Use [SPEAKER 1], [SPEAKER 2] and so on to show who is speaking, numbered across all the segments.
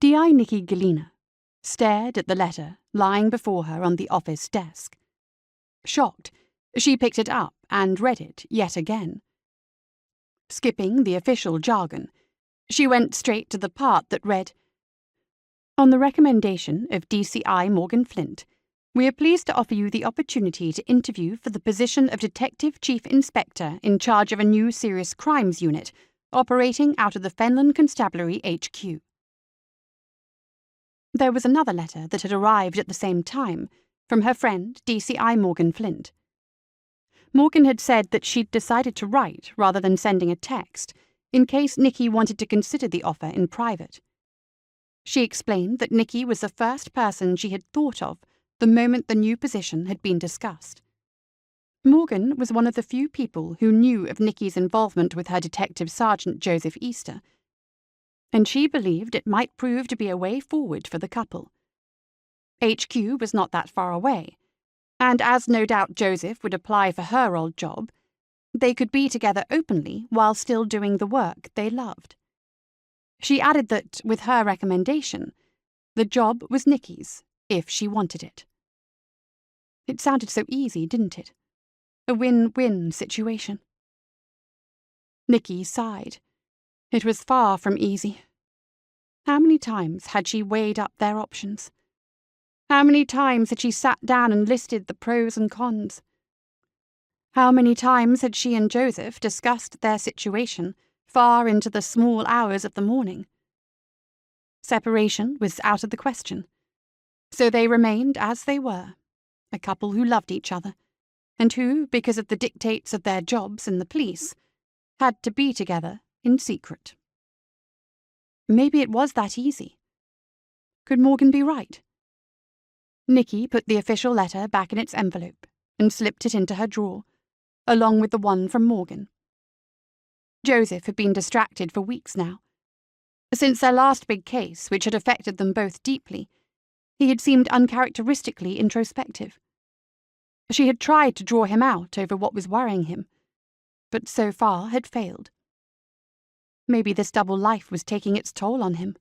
[SPEAKER 1] D.I. Nikki Galena stared at the letter lying before her on the office desk. Shocked, she picked it up and read it yet again. Skipping the official jargon, she went straight to the part that read, "On the recommendation of DCI Morgan Flint, we are pleased to offer you the opportunity to interview for the position of Detective Chief Inspector in charge of a new serious crimes unit operating out of the Fenland Constabulary HQ." There was another letter that had arrived at the same time, from her friend DCI Morgan Flint. Morgan had said that she'd decided to write rather than sending a text, in case Nikki wanted to consider the offer in private. She explained that Nikki was the first person she had thought of the moment the new position had been discussed. Morgan was one of the few people who knew of Nikki's involvement with her Detective Sergeant Joseph Easter, and she believed it might prove to be a way forward for the couple. HQ was not that far away, and as no doubt Joseph would apply for her old job, they could be together openly while still doing the work they loved. She added that, with her recommendation, the job was Nikki's, if she wanted it. It sounded so easy, didn't it? A win-win situation. Nikki sighed. It was far from easy. How many times had she weighed up their options? How many times had she sat down and listed the pros and cons? How many times had she and Joseph discussed their situation far into the small hours of the morning? Separation was out of the question, so they remained as they were, a couple who loved each other, and who, because of the dictates of their jobs in the police, had to be together in secret. Maybe it was that easy. Could Morgan be right? Nikki put the official letter back in its envelope and slipped it into her drawer, along with the one from Morgan. Joseph had been distracted for weeks now. Since their last big case, which had affected them both deeply, he had seemed uncharacteristically introspective. She had tried to draw him out over what was worrying him, but so far had failed. Maybe this double life was taking its toll on him.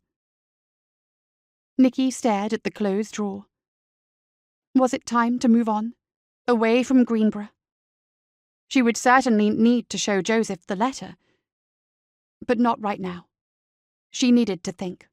[SPEAKER 1] Nikki stared at the closed drawer. Was it time to move on, away from Greenborough? She would certainly need to show Joseph the letter, but not right now. She needed to think.